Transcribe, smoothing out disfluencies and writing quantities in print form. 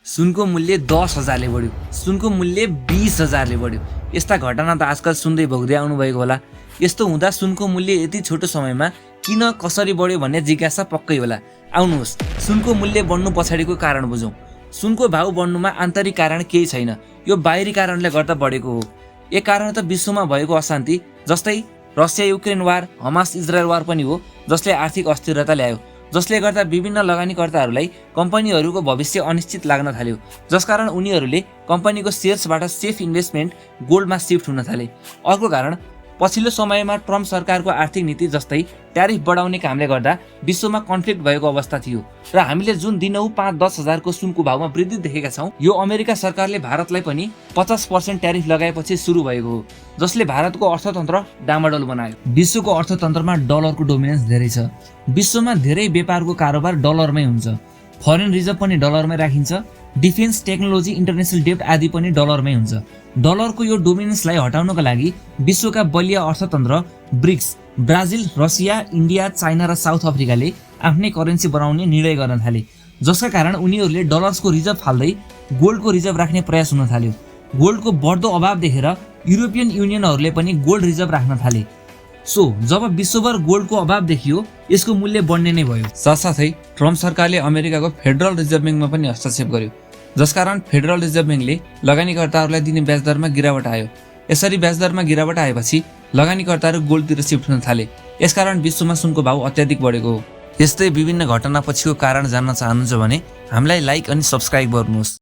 सुनको मूल्य 10,000ले बढ्यो, सुनको मूल्य 20,000ले बढ्यो। यस्ता घटना त आजकल सुन्दै भोग्दै आउनुभएको होला। यस्तो हुँदा सुनको मूल्य यति छोटो समयमा किन कसरी बढ्यो भन्ने जिज्ञासा पक्कै होला। आउनुहोस् सुनको मूल्य बढ्नु पछाडिको कारण बुझौँ। सुनको भाउ बढ्नुमा आन्तरिक कारण केही छैन, यो बाहिरी कारणले गर्दा बढेको हो। एक कारण त विश्वमा भएको अशान्ति, जस्तै रसिया युक्रेन वार, हमास इजरायल वार पनि हो, जसले आर्थिक अस्थिरता ल्यायो, जसले गर्दा विभिन्न लगानीकर्ताहरूलाई कम्पनीहरूको भविष्य अनिश्चित लाग्न थाल्यो, जसकारण उनीहरूले कम्पनीको सेयर्सबाट सेफ इन्भेस्टमेन्ट गोल्डमा शिफ्ट हुन थाले। अर्को कारण पछिल्लो समयमा ट्रम्प सरकारको आर्थिक नीति जस्तै ट्यारिफ बढाउने कामले गर्दा विश्वमा कन्फ्लिक्ट भएको अवस्था थियो र हामीले जुन दिनहु 5-10 हजारको सुनको भावमा वृद्धि देखेका छौँ, यो अमेरिका सरकारले भारतलाई पनि 50% ट्यारिफ लगाएपछि सुरु भएको हो, जसले भारतको अर्थतन्त्र डामाडोल बनायो। विश्वको अर्थतन्त्रमा डलरको डोमिनेन्स धेरै छ। विश्वमा धेरै व्यापारको कारोबार डलरमै हुन्छ। फरेन रिजर्भ पनि डलरमै राखिन्छ। डिफेन्स, टेक्नोलोजी, इन्टरनेसनल डेब्ट आदि पनि डलरमै हुन्छ। डलरको यो डोमिनेन्सलाई हटाउनका लागि विश्वका बलिया अर्थतन्त्र BRICS, Brazil, Russia, India, China र साउथ अफ्रिकाले आफ्नै करेन्सी बनाउने निर्णय गर्न थाले, जसका कारण उनीहरूले डलर्सको रिजर्भ फाल्दै गोल्डको रिजर्भ राख्ने प्रयास हुन थाल्यो। गोल्डको बढ्दो अभाव देखेर युरोपियन युनियनहरूले पनि गोल्ड रिजर्भ राख्न थाले। सो जब विश्वभर गोल्डको अभाव देखियो, यसको मूल्य बढ्ने नै भयो। साथसाथै ट्रम्प सरकारले अमेरिकाको फेडरल रिजर्भ ब्याङ्कमा पनि हस्तक्षेप गर्यो, जसकारण फेडरल रिजर्भ ब्याङ्कले लगानीकर्ताहरूलाई दिने ब्याज दरमा गिरावट आयो। यसरी ब्याज दरमा गिरावट आएपछि लगानीकर्ताहरू गोल्डतिर शिफ्ट हुन थाले। यसकारण विश्वमा सुनको भाउ अत्याधिक बढेको हो। यस्तै विभिन्न घटना पछिको कारण जान्न चाहनुहुन्छ भने हामीलाई लाइक अनि सब्स्क्राइब गर्नुहोस्।